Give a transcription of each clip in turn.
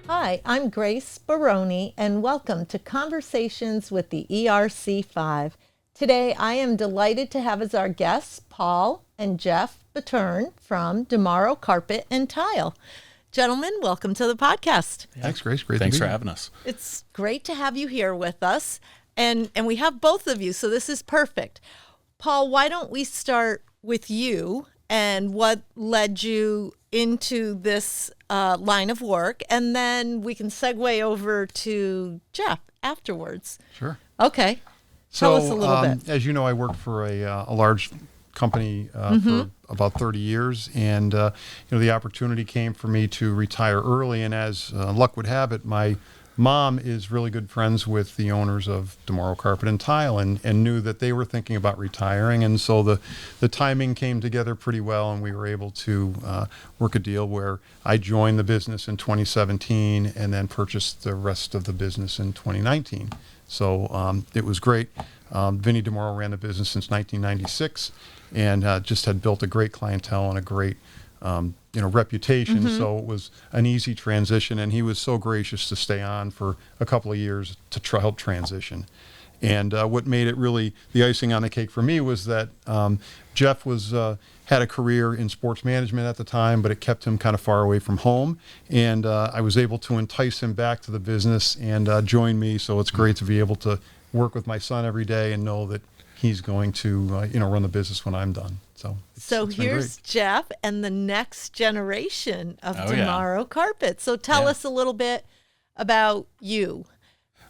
Hi, I'm Grace Baroni, and welcome to Conversations with the ERC5. Today, I am delighted to have as our guests Paul and Jeff Beturne from Dimauro Carpet and Tile. Gentlemen, welcome to the podcast. Yeah. Thanks, Grace. Great. Thanks for having us. It's great to have you here with us, and we have both of you, so this is perfect. Paul, why don't we start with you and what led you into this line of work, and then we can segue over to Jeff afterwards. Sure. Okay. Tell us a little bit. As you know, I worked for a large company for about 30 years, and the opportunity came for me to retire early. And as luck would have it, my mom is really good friends with the owners of Dimauro Carpet and Tile, and knew that they were thinking about retiring. And so the timing came together pretty well, and we were able to work a deal where I joined the business in 2017 and then purchased the rest of the business in 2019. So it was great. Vinny Dimauro ran the business since 1996, and just had built a great clientele and a great reputation. So it was an easy transition, and he was so gracious to stay on for a couple of years to help transition. And what made it really the icing on the cake for me was that Jeff had a career in sports management at the time, but it kept him kind of far away from home. And I was able to entice him back to the business and join me. So it's great to be able to work with my son every day and know that he's going to run the business when I'm done. So here's Jeff and the next generation of Dimauro Carpet. So tell us a little bit about you.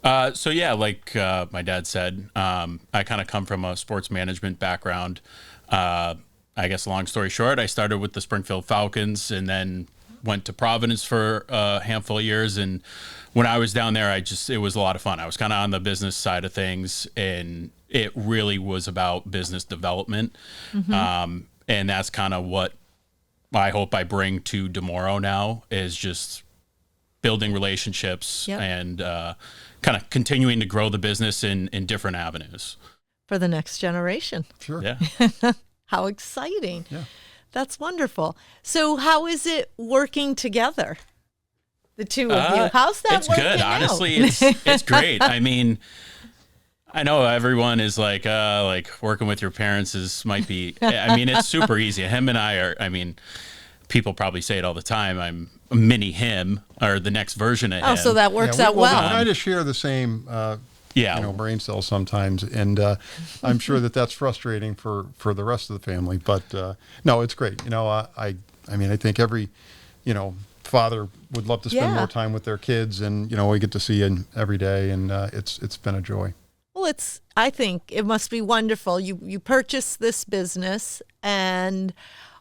Like my dad said, I kind of come from a sports management background. I guess long story short, I started with the Springfield Falcons and then went to Providence for a handful of years. And when I was down there, it was a lot of fun. I was kind of on the business side of things, and it really was about business development. And that's kind of what I hope I bring to Dimauro now, is just building relationships and kind of continuing to grow the business in different avenues. For the next generation. Sure. Yeah. How exciting. Yeah. That's wonderful. So how is it working together? The two of you. How's that it's working good. out? Honestly, it's great. I mean, I know everyone is like working with your parents might be, it's super easy. Him and I are, people probably say it all the time. I'm a mini him, or the next version of him. Oh, so that works out well. We try to share the same brain cells sometimes, and I'm sure that's frustrating for the rest of the family. But no, it's great. I think every father would love to spend more time with their kids, and we get to see them every day, and it's been a joy. Well, I think it must be wonderful. You purchased this business, and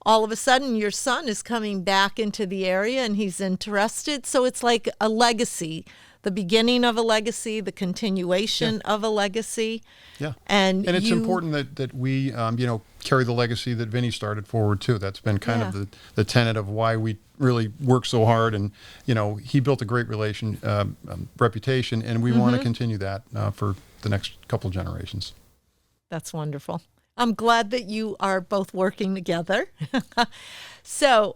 all of a sudden your son is coming back into the area and he's interested. So it's like a legacy, the beginning of a legacy, the continuation of a legacy. Yeah. And it's important that we, carry the legacy that Vinny started forward too. That's been kind of the tenet of why we really work so hard. And, he built a great reputation, and we want to continue that for the next couple generations. That's wonderful. I'm glad that you are both working together. So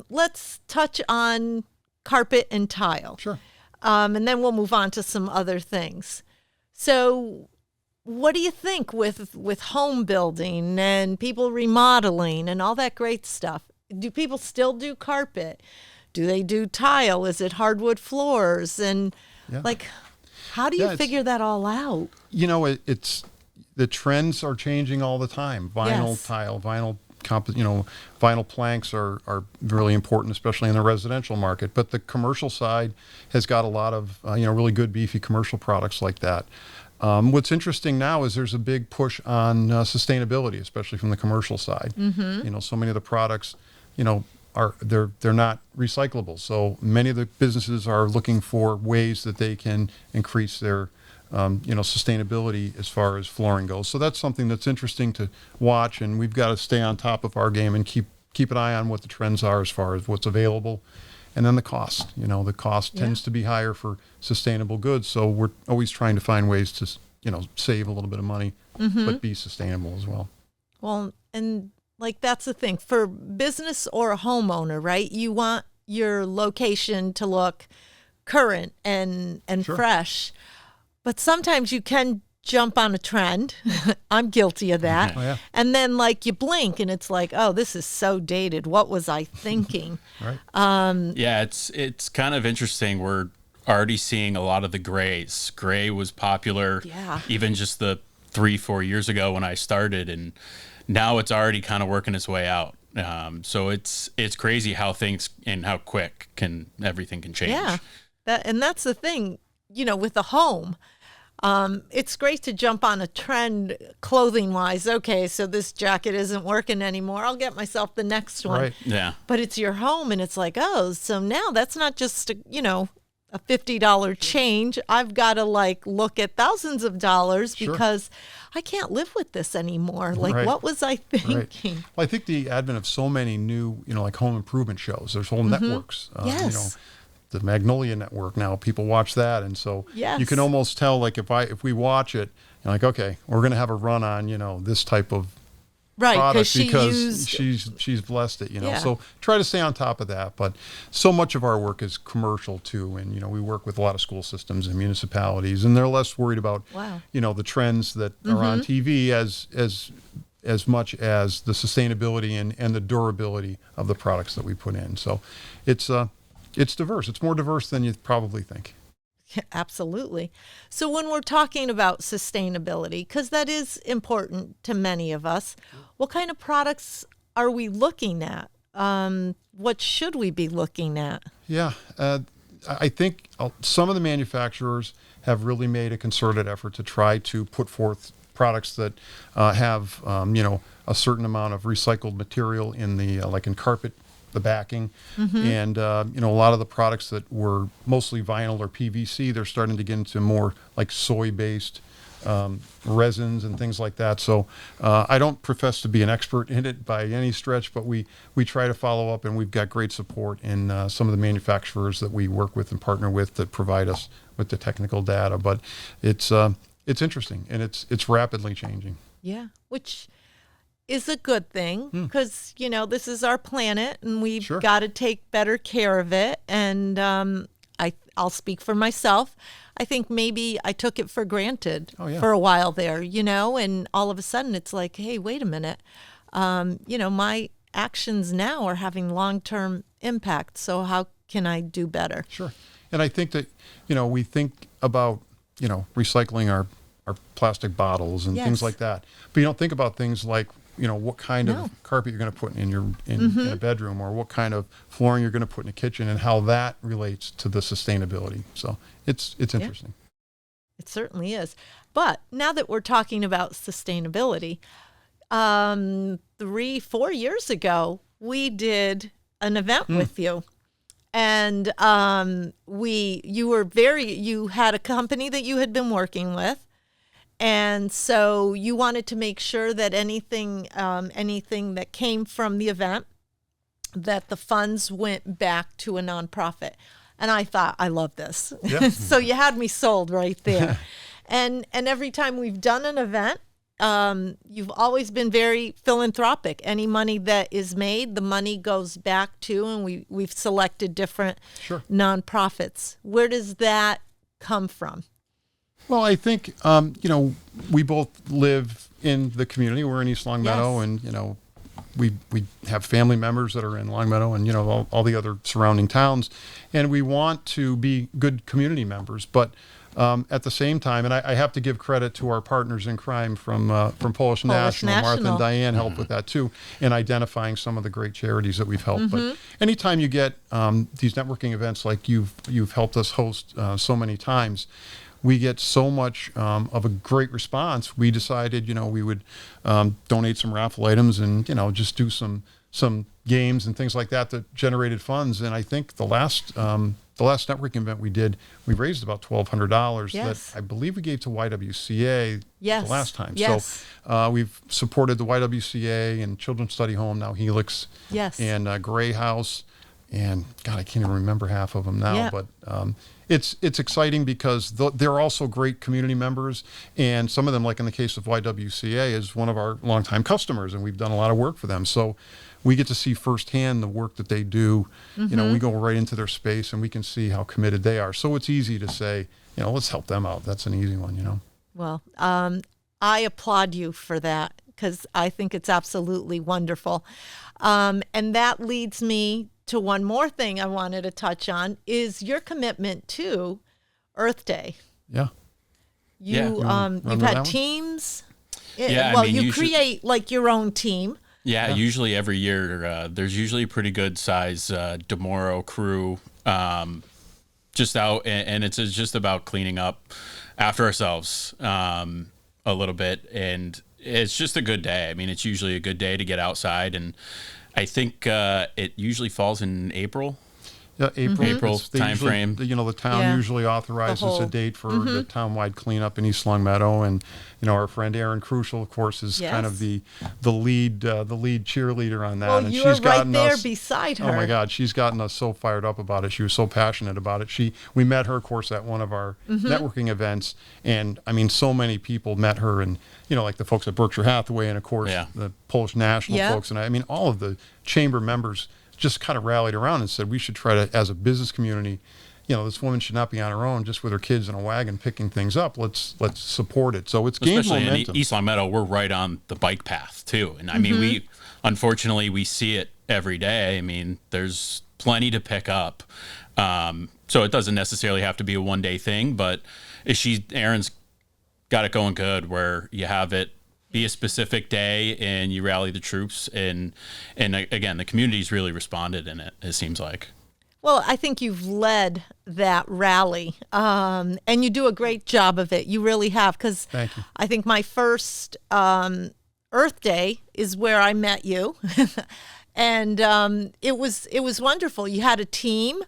let's touch on carpet and tile. Sure. And then we'll move on to some other things. So what do you think with home building and people remodeling and all that great stuff? Do people still do carpet? Do they do tile? Is it hardwood floors? And how do you figure that all out? It's the trends are changing all the time. Vinyl tile, vinyl planks are really important, especially in the residential market. But the commercial side has got a lot of really good beefy commercial products like that. What's interesting now is there's a big push on sustainability, especially from the commercial side. So many of the products, they're not recyclable. So many of the businesses are looking for ways that they can increase their sustainability as far as flooring goes. So that's something that's interesting to watch, and we've got to stay on top of our game and keep an eye on what the trends are as far as what's available. And then the cost, the cost tends to be higher for sustainable goods. So we're always trying to find ways to, save a little bit of money, but be sustainable as well. Well, and like that's the thing for business or a homeowner, right? You want your location to look current and Sure. fresh, but sometimes you can jump on a trend. I'm guilty of that. Oh, yeah. And then like you blink and it's like, oh, this is so dated. What was I thinking? Right. Yeah, it's kind of interesting. We're already seeing a lot of the grays. Gray was popular Yeah. even just the 3-4 years ago when I started, and now it's already kind of working its way out. So it's crazy how things and how quick everything can change. Yeah. That's the thing, with a home. It's great to jump on a trend clothing wise. Okay, so this jacket isn't working anymore. I'll get myself the next one. Right. Yeah. But it's your home and it's like, oh, so now that's not just a $50 change. I've got to look at thousands of dollars Sure. because I can't live with this anymore. Right. What was I thinking? Right. Well, I think the advent of so many new, like home improvement shows, there's whole networks. Yes. The Magnolia Network now, people watch that. And so Yes. you can almost tell, if we watch it, you're like, okay, we're going to have a run on, this type of Right, product because she's blessed it, Yeah. So try to stay on top of that. But so much of our work is commercial too, and we work with a lot of school systems and municipalities, and they're less worried about Wow. the trends that are on TV as much as the sustainability and the durability of the products that we put in. So it's diverse. It's more diverse than you probably think. Yeah, absolutely. So when we're talking about sustainability, because that is important to many of us, what kind of products are we looking at? What should we be looking at? Yeah, I think some of the manufacturers have really made a concerted effort to try to put forth products that have a certain amount of recycled material in the like in carpet, the backing, and a lot of the products that were mostly vinyl or PVC, they're starting to get into more like soy-based resins and things like that. So I don't profess to be an expert in it by any stretch, but we try to follow up, and we've got great support in some of the manufacturers that we work with and partner with that provide us with the technical data. But it's interesting, and it's rapidly changing. Yeah, which is a good thing because, this is our planet and we've Sure. got to take better care of it. And I'll speak for myself. I think maybe I took it for granted for a while there, and all of a sudden it's like, hey, wait a minute. My actions now are having long-term impact. So how can I do better? Sure. And I think that, we think about, recycling our plastic bottles and things Yes. like that. But you don't think about things like, what kind No. of carpet you're going to put in a bedroom, or what kind of flooring you're going to put in a kitchen, and how that relates to the sustainability. So it's interesting. It certainly is. But now that we're talking about sustainability, 3-4 years ago, we did an event with you. And you had a company that you had been working with. And so you wanted to make sure that anything that came from the event, that the funds went back to a nonprofit. And I thought, I love this. Yeah. So you had me sold right there. And every time we've done an event, you've always been very philanthropic. Any money that is made, the money goes back to, and we've selected different Sure. nonprofits. Where does that come from? Well, I think, we both live in the community. We're in East Longmeadow, Yes. and, we have family members that are in Longmeadow and, all the other surrounding towns. And we want to be good community members. But at the same time, and I have to give credit to our partners in crime from Polish National. Martha National. and Diane helped with that too, in identifying some of the great charities that we've helped. But anytime you get these networking events like you've helped us host so many times, we get so much of a great response. We decided, we would donate some raffle items and, just do some games and things like that generated funds. And I think the last networking event we did, we raised about $1,200 Yes. that I believe we gave to YWCA Yes. the last time. Yes. So we've supported the YWCA and Children's Study Home, now Helix, Yes. and Gray House. and God, I can't even remember half of them now. Yeah. But it's exciting because they're also great community members, and some of them, like in the case of YWCA, is one of our longtime customers, and we've done a lot of work for them. So we get to see firsthand the work that they do. You know, we go right into their space, and we can see how committed they are. So it's easy to say, you know, let's help them out. That's an easy one, you know. Well, I applaud you for that because I think it's absolutely wonderful. And that leads me to one more thing I wanted to touch on is your commitment to Earth Day. Yeah. You've had teams. Yeah, Well, I mean, you create like your own team. Yeah, usually every year there's usually a pretty good size Dimauro crew just out, and it's just about cleaning up after ourselves a little bit, and it's just a good day. I mean, it's usually a good day to get outside, and I think it usually falls in April. Yeah, April time frame. You know, the town usually authorizes a date for the town-wide cleanup in East Long Meadow, and you know, our friend Erin Crucial, of course, is kind of the lead cheerleader on that. Well, and you're she's gotten right there us, beside her. Oh my God, she's gotten us so fired up about it. She was so passionate about it. We met her, of course, at one of our networking events, and I mean, so many people met her, and you know, like the folks at Berkshire Hathaway, and of course, the Polish National folks, and I mean, all of the chamber members just kind of rallied around and said we should try to, as a business community, you know, this woman should not be on her own just with her kids in a wagon picking things up. Let's support it. So it's gained momentum. Especially in East Long Meadow, we're right on the bike path too, and I mean, unfortunately we see it every day. I mean, there's plenty to pick up, so it doesn't necessarily have to be a one-day thing. But Erin's got it going good where you have it be a specific day and you rally the troops, and again, the community's really responded in it seems like. Well, I think you've led that rally, and you do a great job of it. You really have, because I think my first Earth Day is where I met you, and it was wonderful. You had a team,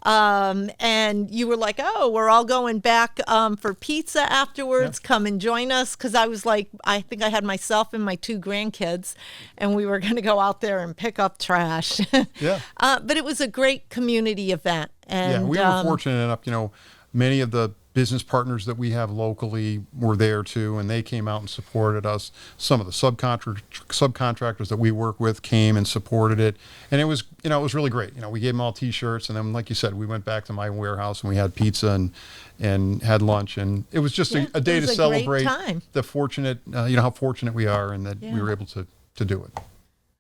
and you were like, "Oh, we're all going back for pizza afterwards. Come and join us." Because I was like, I think I had myself and my 2 grandkids, and we were going to go out there and pick up trash. But it was a great community event, and we were fortunate enough. You know, many of the business partners that we have locally were there too, and they came out and supported us. Some of the subcontractors that we work with came and supported it, and it was really great. You know, we gave them all T-shirts, and then, like you said, we went back to my warehouse and we had pizza and had lunch, and it was just a day to celebrate the fortunate, how fortunate we are, and that we were able to do it.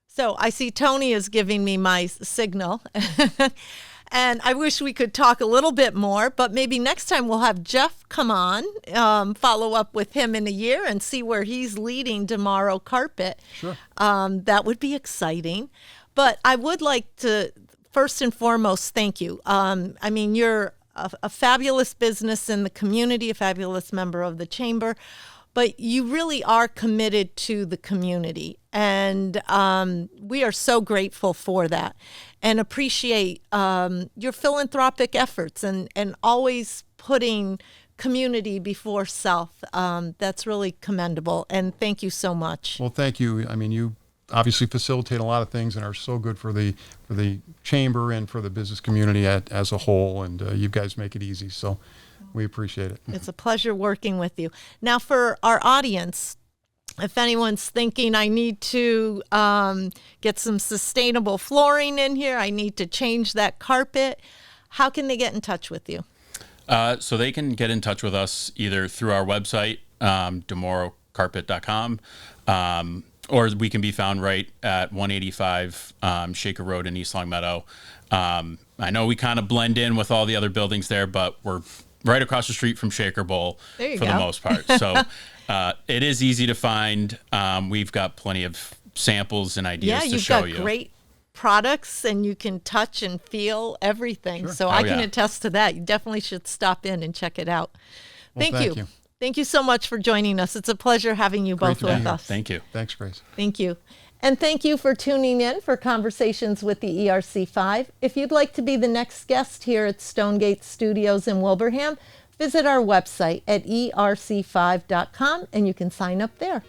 So I see Tony is giving me my signal. And I wish we could talk a little bit more, but maybe next time we'll have Jeff come on, follow up with him in a year and see where he's leading Dimauro Carpet. Sure. That would be exciting. But I would like to, first and foremost, thank you. I mean, you're a fabulous business in the community, a fabulous member of the chamber, but you really are committed to the community. And we are so grateful for that and appreciate your philanthropic efforts and always putting community before self. That's really commendable. And thank you so much. Well, thank you. I mean, you obviously facilitate a lot of things and are so good for the chamber and for the business community as a whole. And you guys make it easy. So we appreciate it. It's a pleasure working with you. Now, for our audience, if anyone's thinking I need to get some sustainable flooring in here, I need to change that carpet, how can they get in touch with you? So they can get in touch with us either through our website, dimaurocarpet.com, or we can be found right at 185 Shaker Road in East Long Meadow. I know we kind of blend in with all the other buildings there, but we're right across the street from Shaker Bowl for the most part. So it is easy to find. We've got plenty of samples and ideas to show you. Yeah, you've got great products and you can touch and feel everything. Sure. So I can attest to that. You definitely should stop in and check it out. Well, thank you. Thank you so much for joining us. It's a pleasure having you both with us. Thank you. Thanks, Grace. Thank you. And thank you for tuning in for Conversations with the ERC5. If you'd like to be the next guest here at Stonegate Studios in Wilbraham, visit our website at erc5.com and you can sign up there.